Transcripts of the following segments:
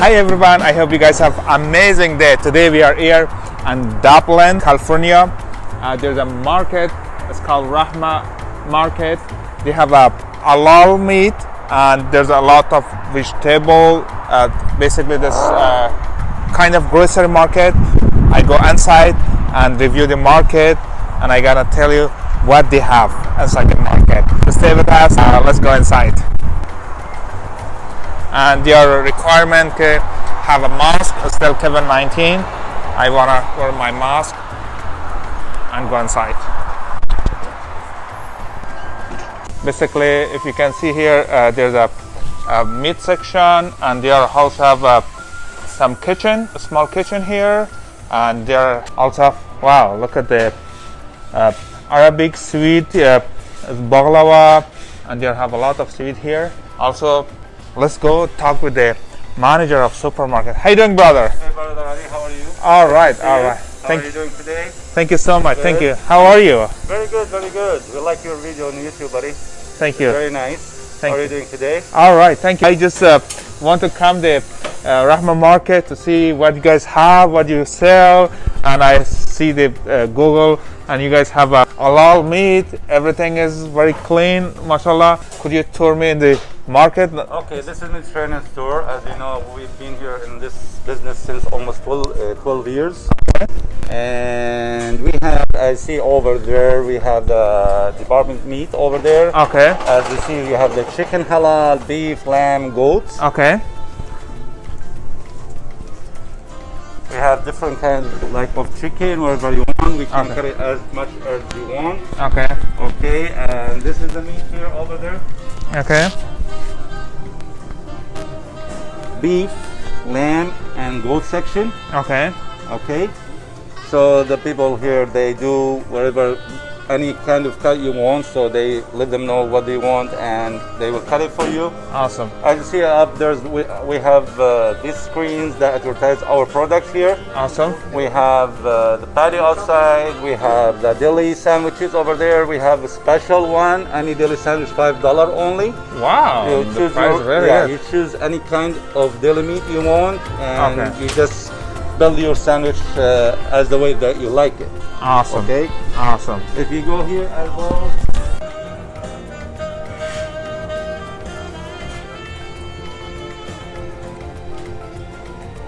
Hi everyone, I hope you guys have amazing day. Today we are here in Dublin, California. There's a market, it's called Rahma market. They have a halal meat and there's a lot of vegetable. Basically this kind of grocery market. I go inside and review the market and I gotta tell you what they have inside the market. So stay with us, let's go inside. And your requirement have a mask, still COVID-19. I wanna wear my mask and go inside. Basically, if you can see here, there's a meat section, and they also have some kitchen, a small kitchen here, and there also wow, look at the Arabic sweet baklava, and they have a lot of sweet here. Also, let's go talk with the manager of supermarket. How you doing, brother? Hey, brother Ali, how are you? All right, all right. How are you doing today? Thank you so much. Good. Thank you. How are you? Very good, very good. We like your video on YouTube, buddy. Thank you. Very nice. How are you doing today? All right, thank you. I just want to come to Rahma market to see what you guys have, what you sell, and I see the Google, and you guys have a halal meat. Everything is very clean, mashallah. Could you tour me in the market? Okay, this is Mediterranean store. As you know, we've been here in this business since almost 12 years. And we have, I see over there, we have the department meat over there. Okay. As you see, you have the chicken halal, beef, lamb, goats. Okay. We have different kinds of chicken, whatever you want. We can cut it as much as you want. Okay. Okay, and this is the meat here over there. Okay. Beef, lamb, and goat section. Okay. Okay. So the people here, they do whatever, any kind of cut you want. So they let them know what they want, and they will cut it for you. Awesome. As you see up there, we have these screens that advertise our products here. Awesome. We have the patty outside. We have the deli sandwiches over there. We have a special one. Any deli sandwich, $5 only. Wow. You The choose price is very good. you choose any kind of deli meat you want, and you just build your sandwich as the way that you like it. Awesome. Okay. Awesome. If you go here as well.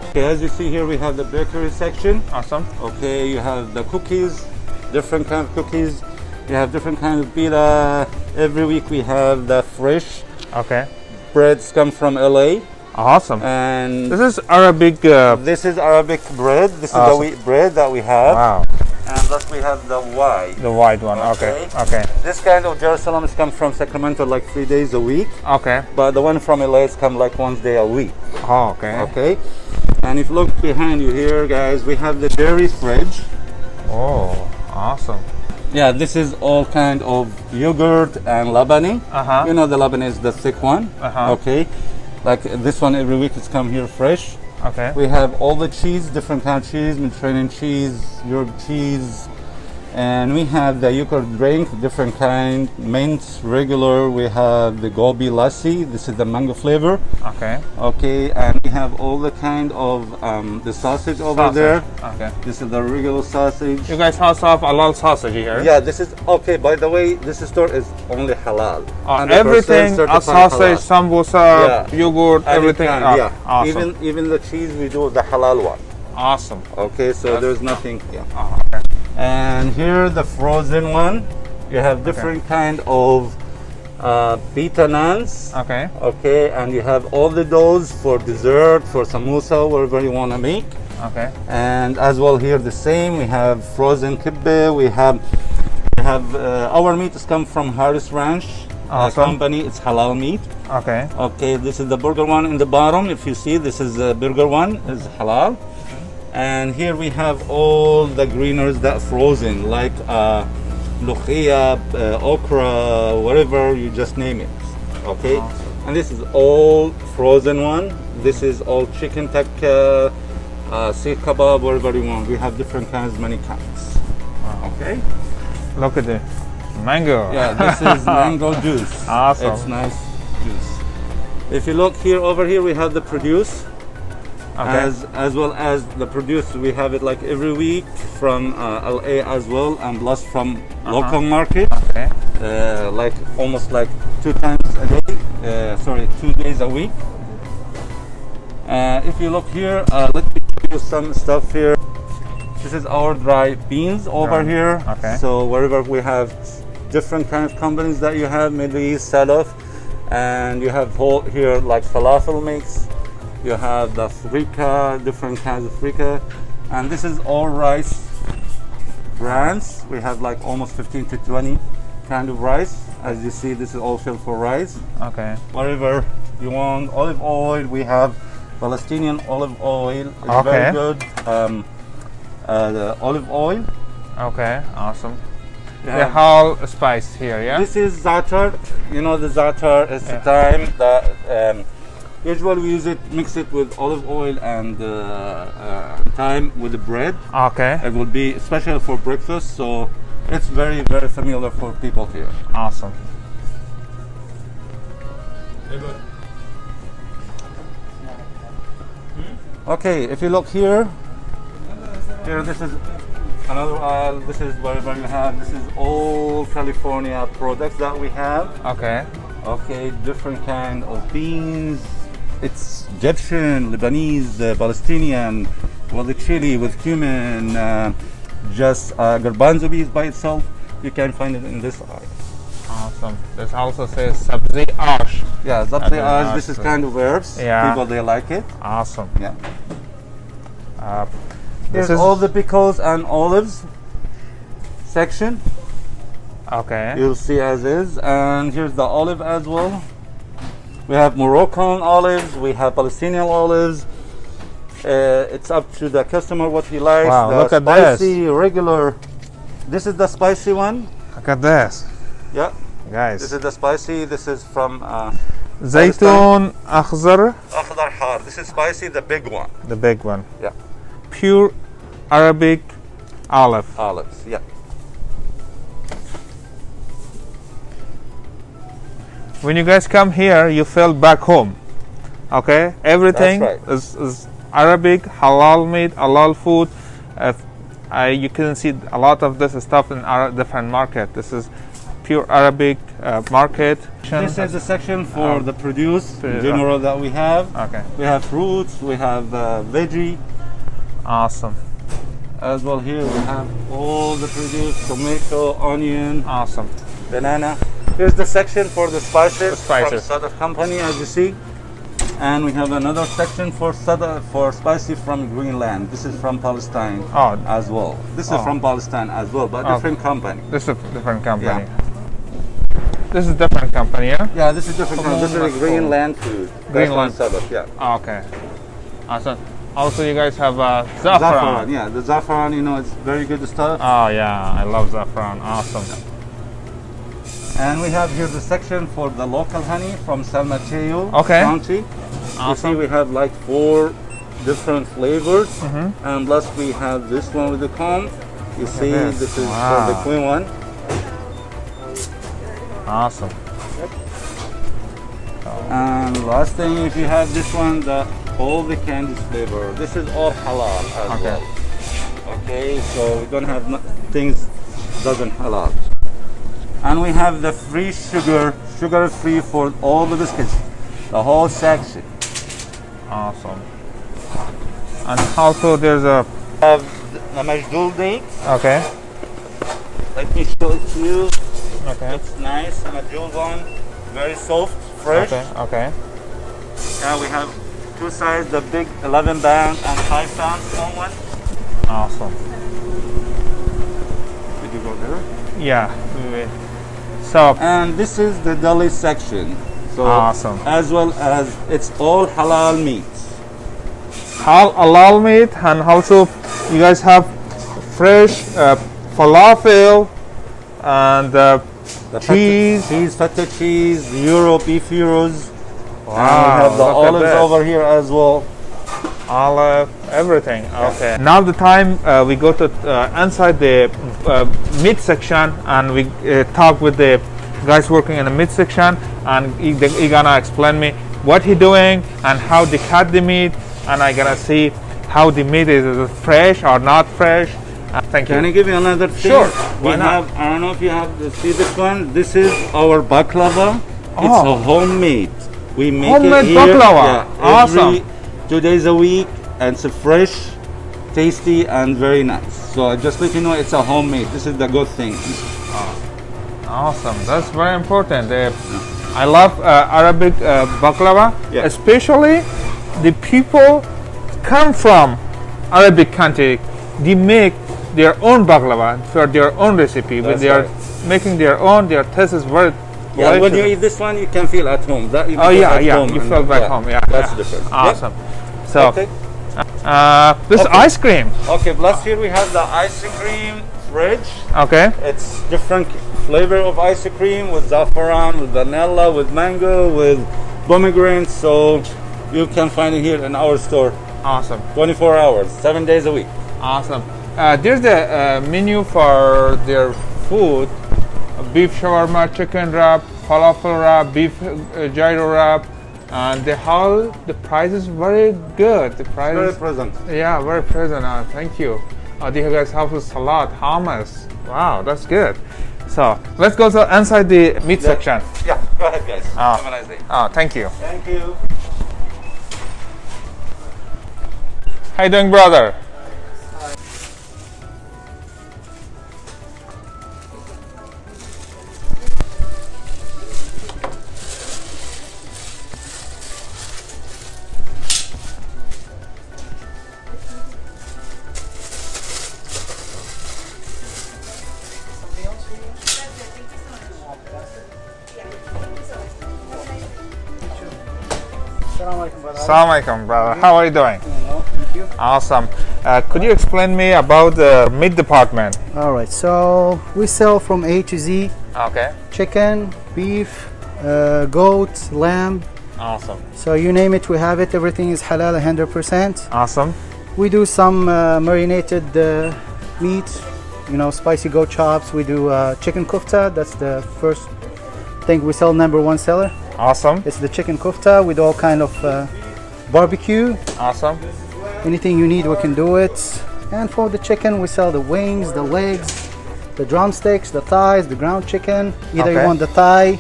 Okay, as you see here, we have the bakery section. Awesome. Okay, you have the cookies, different kind of cookies. You have different kind of pita. Every week we have the fresh breads come from LA. Awesome. And this is Arabic. This is Arabic bread. This is the wheat bread that we have. Wow. And plus we have the white. The white one. Okay. Okay. This kind of Jerusalem is come from Sacramento like 3 days a week. Okay. But the one from LA is come like 1 day a week. Oh, okay. Okay. And if you look behind you here, guys, we have the dairy fridge. Oh, awesome. Yeah, this is all kind of yogurt and labani. You know the labani is the thick one. Okay. Like this one every week it's come here fresh. Okay. We have all the cheese, different kind of cheese, Mediterranean cheese, York cheese, and we have the yogurt drink, different kind, mint, regular. We have the gobi lassi. This is the mango flavor. Okay. Okay, and we have all the kind of the sausage over there. Okay. This is the regular sausage. You guys also have halal sausage here. Yeah, this is okay. By the way, this store is only halal. Everything, a sausage, sambusa, yogurt, everything. Yeah, awesome. even the cheese we do the halal one. Awesome. Okay, so there's nothing. Yeah. Okay. And here the frozen one. You have different kind of pita naans. Okay. Okay, and you have all the doughs for dessert, for samosa, whatever you want to make. Okay. And as well here the same. We have frozen kibbeh. We have our meat is come from Harris Ranch company. It's halal meat. Okay. Okay, this is the burger one in the bottom. If you see, this is the burger one is halal. And here we have all the greeners that frozen, like luchia, okra, whatever you just name it. Okay, and this is all frozen one. This is all chicken tikka, seed kebab, whatever you want. We have different kinds, many kinds. Okay. Look at the mango. Yeah, this is mango juice. Awesome. It's nice juice. If you look here, over here, we have the produce. Okay. as well as the produce. We have it like every week from LA as well, and plus from local market. Okay. Like almost like 2 times a day. Sorry, 2 days a week. If you look here, let me show you some stuff here. This is our dry beans over here. Okay. So wherever we have different kind of companies that you have, Middle East, Salaf, and you have whole here like falafel mix. You have the frika, different kinds of frika, and this is all rice brands. We have like almost 15 to 20 kind of rice. As you see, this is all filled for rice. Okay. Whatever you want. Olive oil, we have Palestinian olive oil. It's Okay. very good. The olive oil. Okay. Awesome. You The have- whole spice here, yeah. This is za'atar. You know the za'atar is the thyme that usually we use it, mix it with olive oil and thyme with the bread. Okay. It will be special for breakfast, so it's very, very familiar for people here. Awesome. Okay, if you look here, this is another aisle. This is whatever you have. This is all California products that we have. Okay. Okay, different kind of beans. It's Egyptian, Lebanese, Palestinian, with the chili, with cumin, just garbanzo beans by itself. You can find it in this aisle. Awesome. This also says sabzi ash. Yeah, zabzi then this is kind of herbs. Yeah. People they like it. Awesome. Yeah. This Here's is all the pickles and olives section. okay. You'll see as is, and here's the olive as well. We have Moroccan olives, we have Palestinian olives. It's up to the customer what he likes. Wow, The look at spicy, regular. This is the spicy one. Look at this, Yeah, guys. this is the spicy. This is from Zaytun akhzar, Akhdar Har. This is spicy, the big one. the big one. Yeah, Pure Arabic olive. olives. Yeah. When you guys come here, you feel back home. Okay, everything right. is Arabic, halal meat, halal food. You can see a lot of this stuff in our different market. This is pure Arabic market. This is the section for the produce in Produce, general that we have. Okay, We have fruits, we have veggie. awesome, As well here we have all the produce, tomato, onion, awesome. banana. Here's the section for the spices, The spices. from Sadaf company, as you see. And we have another section for spicy from Greenland. This is from Palestine Oh. as well. This is Oh. from Palestine as well, but Oh. different company. This is a different company. Yeah. This is different company, yeah. Yeah, this is different. This is a Greenland food. Greenland. That's from Sadaf, yeah. Oh, okay, awesome. Also, you guys have saffron. Yeah, the saffron, you know, it's very good stuff. Oh yeah, I love saffron. Awesome. And we have here the section for the local honey from San Mateo Okay. County. You see we have like 4 different flavors. And plus we have this one with the comb. You see this. this is Wow. for the queen one. Awesome. And last thing, if you have this one, all the candies flavor. This is all halal as Okay. well. Okay, so we don't have things doesn't halal. And we have the free sugar free for all the biscuits, the whole section. Awesome. And also there's a Have the majdul dates. okay. Let me show it to you. Okay. It's nice, majdul one, very soft, fresh. Okay. Okay. Yeah, we have 2 sizes, the big 11 pound and 5 pound small one. Awesome. Did you go there? Yeah. So And this is the deli section. So Awesome. as well as it's all halal meats. halal meat, and also you guys have fresh falafel and The cheese. feta cheese, Euro beef euros. Wow, And we have the look at olives this. over here as well. Olive, everything. Okay. Now the time we go to inside the meat section, and we talk with the guys working in the meat section, and he gonna explain me what he doing and how they cut the meat and I gotta see how the meat is it fresh or not fresh. Thank Can I you. give you another thing? Sure, We why not? have, I don't know if you have to see this one. This is our baklava. It's Oh. a homemade. We make Homemade it here. baklava. Yeah, Awesome. every 2 days a week, and it's a fresh, tasty, and very nice. So just let you know it's a homemade. This is the good thing. Awesome. That's very important. I love Arabic baklava, Yeah. especially the people come from Arabic country. They make their own baklava for their own recipe. When That's they are right. making their own, their taste is very Yeah, when you delicious. eat this one, you can feel at home. That you Oh feel yeah, at yeah. home You and- feel back home. Yeah, That's yeah. different. Awesome. Yeah. So Okay. this Okay. ice cream. Okay. Plus here we have the ice cream fridge. Okay. It's different flavor of ice cream with saffron, with vanilla, with mango, with pomegranate. So you can find it here in our store, Awesome. 24 hours, 7 days a week. Awesome. There's a menu for their food: beef shawarma, chicken wrap, falafel wrap, beef gyro wrap, and the price is very good. The price, Very is, present. yeah, very present. Thank you. Do you guys have a salad, hummus? Wow, that's good. So let's go to inside the meat section. Yeah. Go ahead, guys. Ah. Have a nice day. Thank you. Thank you. How you doing, brother? Assalamu alaikum, brother. How are you doing? Thank you. Awesome. Could you explain me about the meat department? All right, so we sell from A to Z: Okay. chicken, beef, goat, lamb. Awesome. So you name it, we have it. Everything is halal, 100%. Awesome. We do some marinated meat, spicy goat chops. We do chicken kofta. That's the first thing we sell, number one seller. Awesome. It's the chicken kofta with all kind of barbecue. Awesome. Anything you need, we can do it. And for the chicken, we sell the wings, the legs, the drumsticks, the thighs, the ground chicken. Either Okay. you want the thigh,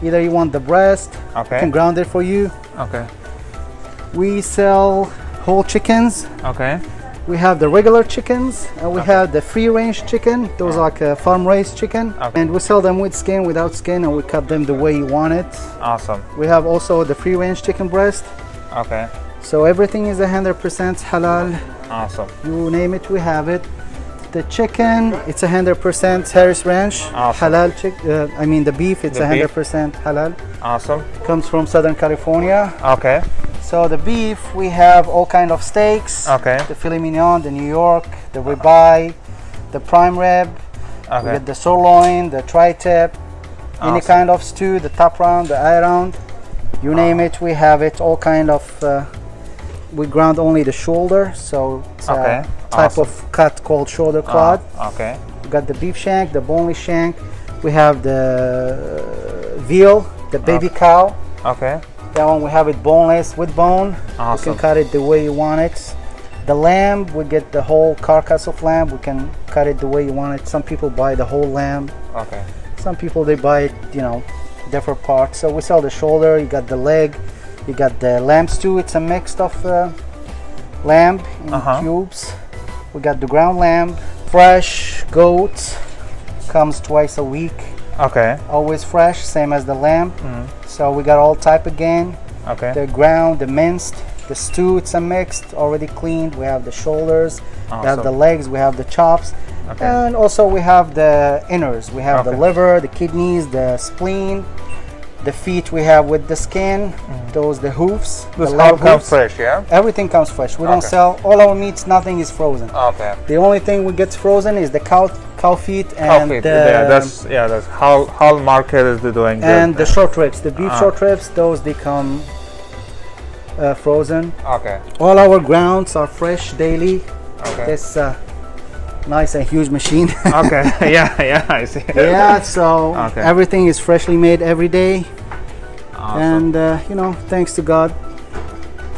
either you want the breast. Okay. We can ground it for you. Okay. We sell whole chickens. Okay. We have the regular chickens, and we have the free range chicken. Those are like farm raised chicken. Okay. And we sell them with skin, without skin, and we cut them the way you want it. Awesome. We have also the free range chicken breast. Okay. So everything is 100% halal. Awesome. You name it, we have it. The chicken, it's 100% Harris Ranch. Awesome. Halal the beef, it's The beef. 100% halal. Awesome. Comes from Southern California. Okay. So the beef, we have all kind of steaks. Okay. The filet mignon, the New York, the ribeye, the prime rib. We Okay. get the sirloin, the tri-tip, any Awesome. kind of stew, the top round, the eye round. You name it, we have it. All kind of. We ground only the shoulder, so it's Okay. a type Awesome. of cut called shoulder clod. Okay. We got the beef shank, the boneless shank. We have the veal, the baby cow. Okay. That one we have it boneless with bone. You Awesome. can cut it the way you want it. The lamb, we get the whole carcass of lamb. We can cut it the way you want it. Some people buy the whole lamb. Okay. Some people they buy it, different parts. So we sell the shoulder. You got the leg. You got the lamb stew. It's a mix of lamb in cubes. We got the ground lamb, fresh goat. Comes twice a week. Okay. Always fresh, same as the lamb. So we got all type again. Okay. The ground, the minced, the stew, it's a mixed, already cleaned. We have the shoulders, we have the Awesome. legs, we have the chops, Okay. and also we have the inners. We have the Okay. liver, the kidneys, the spleen, the feet we have with the skin, those the hoofs, This the all leg comes hoofs. fresh, yeah? Everything comes fresh. We don't Okay. sell all our meats. Nothing is frozen. Okay. The only thing we get frozen is the cow feet Cow and feet. the That's how market is doing. and the short ribs, the beef Ah. short ribs. Those they come frozen. Okay. All our grounds are fresh daily. Okay. This nice and huge machine. Okay. Yeah. I see. Yeah, so Okay. everything is freshly made every day, Awesome. and thanks to God,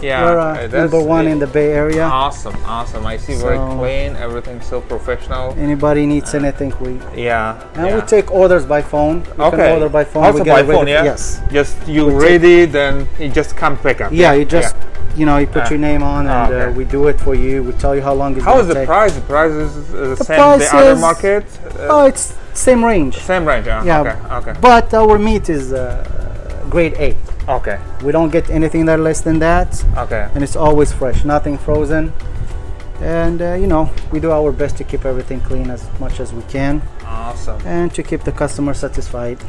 Yeah, We're that's number one it. in the Bay Area. Awesome, awesome. I see very So- clean, everything's so professional. Anybody needs anything, Yeah. and yeah. we take orders by phone. You Okay. can order by phone. Also we get by it ready phone, for- yeah? Yes. Just you We take- ready, then you just come pick up. Yeah, you just you know you put your name on, and okay. we do it for you. We tell you how long it's How gonna is the take. price? The price is the The same price the other is- market? Oh, it's same range. Same range, yeah. Yeah. Okay, okay. But our meat is grade A. Okay, We don't get anything that less than that, okay. and it's always fresh, nothing frozen. And you know, we do our best to keep everything clean as much as we can, Awesome. and to keep the customer satisfied.